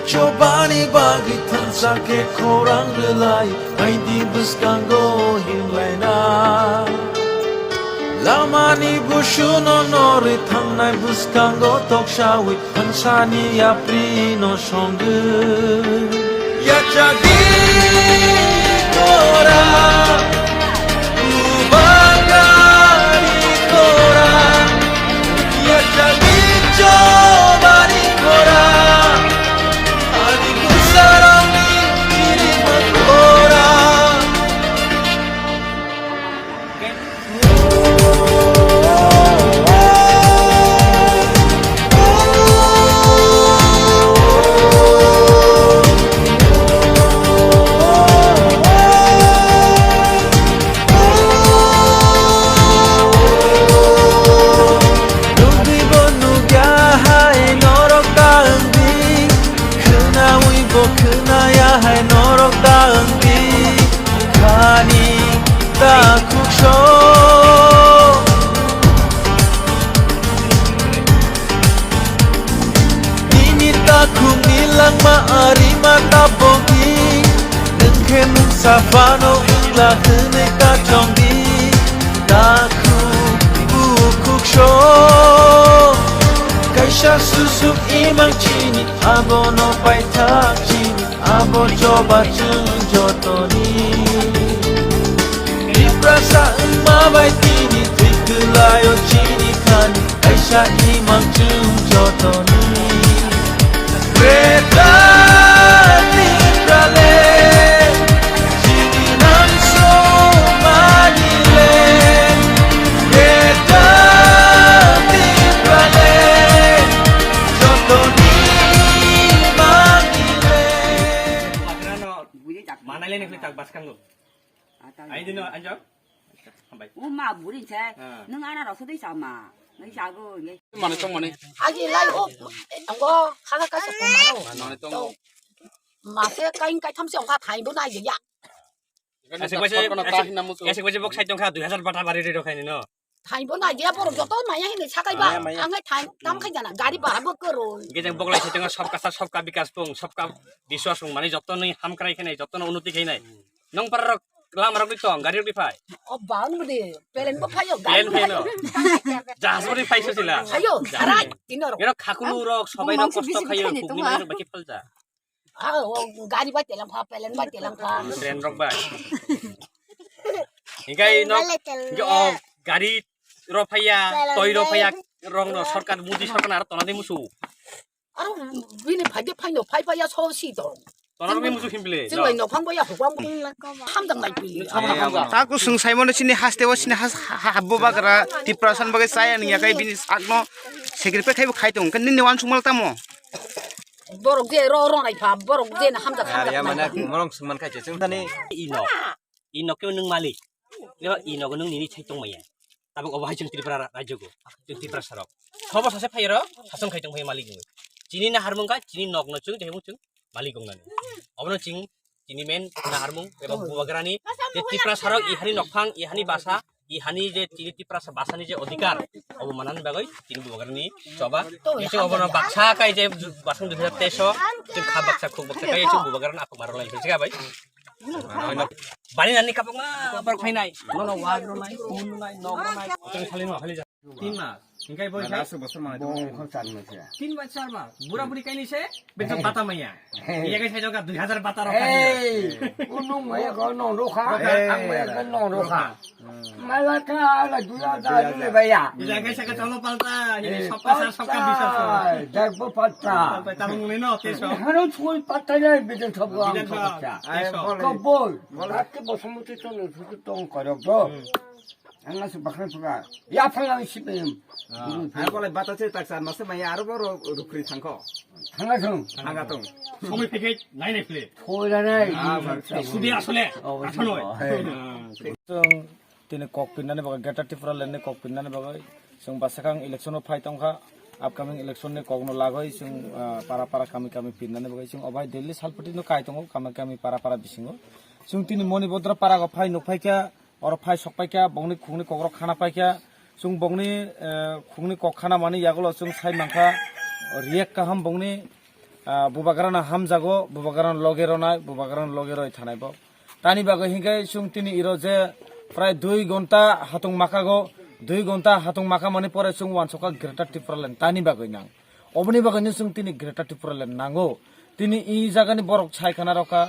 Cobani bagi tansake korang relai Hai di buskango himlaina Lamani bushuno nori tangnai buskango tokshawi Hansani aprino shongu Ya jagi kora Ubagari kora Ya jagi cobani kora Adikku sarangi diri kora Kenaya hai norok daengdi Kani tak kuksho Ini takung nilang maari mata bogi Nengke nung safano ingla hene kacongdi Taku bukuksho Kaisha susuk imang chini Abo no pai tak chini Abo coba jotoni Iprasa bai tini Trikulayo chini kani Kaisha imang jotoni Greta Niprale Chini namso manile Greta Niprale Mana ini kita baskan lu? Ayo dulu anjok. Sampai. Uma burin saya, neng anak rasul itu sama, neng jago ni. Mana tong mana? Agi lai anggo kakak kasih mana? Mana tong? Masih kain kain tham siang kah thai bu nai ya? Esek baca bok saya tongkat 2000 bata bari di dokain ini no. Thai bu nai ya borom jodoh maya ini sakai ba, anggai thai tam kai jana, gari bara bu kerun. Kita bok lai saya tongkat sab kasar sab ka bikas pung, sab ka diswas pung, mana jodoh nih ham kerai kene, jodoh nih unuti kene. Nong perok lam rok itu, gari rok difai. Oh bang budi, pelen bu payo, Pelen peno. Jas budi fai sosilah. Ayo, arai, tinor. Ini kakulu rok, sabai rok kosto kayu, bukni mana rok baki pelja. Ah, gari ba telang pa, pelen ba telang pa. Tren rok ba. Ingkai nok, jo gari Ropaya, toy ropaya, rong no, sorkar mudi sorkar narat tonade musuh. Ah, ini pagi pagi no, pagi pagi so si dong. Tonade musuh himbile. Jadi no, pang boya huang ham dang mai pi. Taku sung Simon sini has tewa sini has habbo bagara tiprasan bagai saya nih ya kayak bini agno sekrepe kayak khai tong kan ini wan sumal tamo. Borok je ro ro nai pa, borok je na ham dang ham Ya dang. mana morong suman kai ceng tani Ino ke nung malik. Lewat ino ke nung nini cai tong maya. Tapi kau bahas cunti para raja go, cunti para sarok. Kau bahas saya payah hasam kai tong payah malik go. Cini na harmung kai, cini nok no cung, jamu cung, malik go nani. Awan no cing, cini men na harmung, ebang buah gerani. Cunti para sarok, ihani nokpang, ihani basa, ihani je cini para basa ni je odikar. Awan manan bagai, cini buah gerani. Coba, itu awan no baksa kai je basung 2013, cung kha baksa khuk baksa kai cung buah geran apa marul lagi, cakap baik. Bani nani kapok mah baru kain naik, no wagro naik, kun naik, no naik, itu salin mah, salin. 3 mas, ingkai boy saya. 3 bachar mah, bura-buri kain ini saya, besok bata maya. Iya guys saya juga 2000 bata rokan. Unung maya kau nong roka, ang maya kau nong roka. Malaka ala jual dah ni bayar. Iya guys saya kecolo palta, jadi sopka bisa. Jago patah. Sampai tabung lino, teso. Harus full patah ni bidan sabuang patah. Teso. Kau boy, laki bos mutu tu ni tu tong korok bro. Angin sebakar juga. Ya pangang sipem. Aku lagi batas itu taksan masih maya aru baru rukri sangko. Hangat dong. Hangatong. Somi paket, naik play. Full ni. Sudi asole, asolo. Tini kok pinane bagai gata tifra lenne kok pinane bagai sung basakang election of fight tongka upcoming election ne kok no lagoi sung para kami pinane bagai sung obai Delhi salpati no kai tongo kami para bisingo sung tini moni bodra para go phai no phai kya or phai sok phai kya bongni khungni kokro khana phai kya sung bongni khungni kok khana mani yagolo sung sai mangkha riek ka ham bongni bubagarana hamjago bubagarana logeronai bubagarana logeroi thanai bo tani bagai hingai sung tini iro je প্রায় 2 ঘন্টা হাতুং মাকাগো 2 ঘন্টা হাতুং মাকা মানে পরে সুং one সকা Greta টিপ্রালেন তানি বাগৈ নাং অবনি বাগৈ সুং তিনি গ্রেটা টিপ্রালেন নাঙ্গো তিনি ই জাগানি বরক ছাইখানা রকা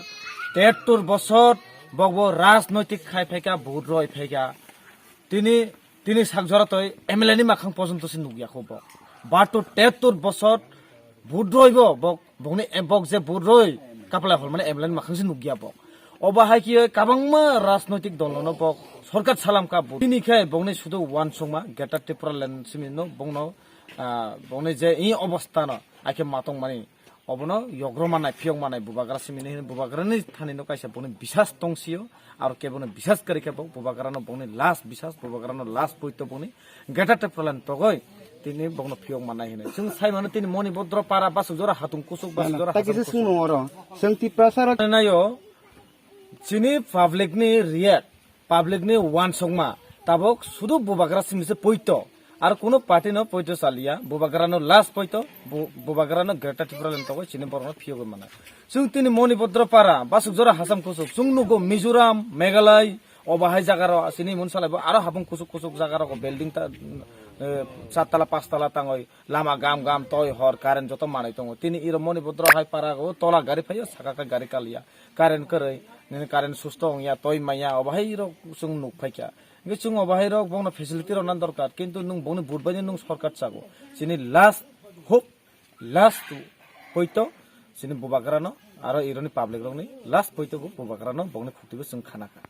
73 বছর বগবো রাজনৈতিক খাই ফাইকা বহুত রয় ফাইকা তিনি সাকজরাতই এমএলএ নি মাখাং পর্যন্ত সি নুগিয়াখো বক বাটো 73 বছর বহুত রইব বক বগনি বক যে বহুত রই কাপলা হল মানে এমএলএ নি মাখাং সি নুগিয়া বক অবাহাই কি কাবাংমা রাজনৈতিক দলনো বক সরকার সালাম কা তিনি খাই বংনি শুধু ওয়ান সংমা গেটা টিপ্রালেন সিমিনো বংনো বংনি যে ই অবস্থা ন আকে মাতং মানি অবনো যগ্রমানাই ফিয়ং মানাই বুবাগারা সিমিনি বুবাগারানি থানিনো কাইসা বংনি বিশ্বাস তংসিও আর কেবনে বিশ্বাস করি কেব বুবাগারানো বংনি লাস্ট বিশ্বাস বুবাগারানো লাস্ট পইতো বংনি গেটা টিপ্রালেন তগই তিনি বংনো ফিয়ং মানাই হিনে जों সাইমানো তিনি মনি ভদ্র পারা বাসু জরা হাতুং কুসুক বাসু জরা তা কিছু শুনো ওর जों টিপ্রাসার নাইও চিনি public ni react public ni one সংমা তাবক শুধু বুবাগারা সিমিসে পইতো আর কোন পার্টি ন পইতো চালিয়া বুবাগারানো লাস্ট পইতো বুবাগারানো গ্রেটা টিপ্রালেন তগো চিনি বরনো ফিয়গ মানা जों তিনি মনিভদ্র পারা বাসুক জরা হাসাম কুসুক जों নুগো মিজোরাম মেঘালয় অবাহাই জাগার চিনি মন চালাইব আর হাবং কুসুক কুসুক জাগার বিল্ডিং তা 4 তলা 5 তলা তাঙ্গই লামা গাম গাম তয় হর কারেন্ট যত মানাই তঙ্গ তিনি ইর মনিভদ্র হাই পারা গো তলা গাড়ি ফাইও সাকা গাড়ি কালিয়া কারেন্ট করে কারেন্ট সুস্থ হইয়া তয় মাইয়া অবাহাই র जों নুক ফাইকা जों অবাহাই র বংনা ফ্যাসিলিটি র নান দরকার কিন্তু নুং বংনি বুটবানি নুং সরকার চাগো চিনি লাস্ট হোপ লাস্ট পইতো চিনি বুবাগারানো আর ইরনি পাবলিক রংনি লাস্ট পইতো বুবাগারানো বংনি খুটিবো जों খানাকা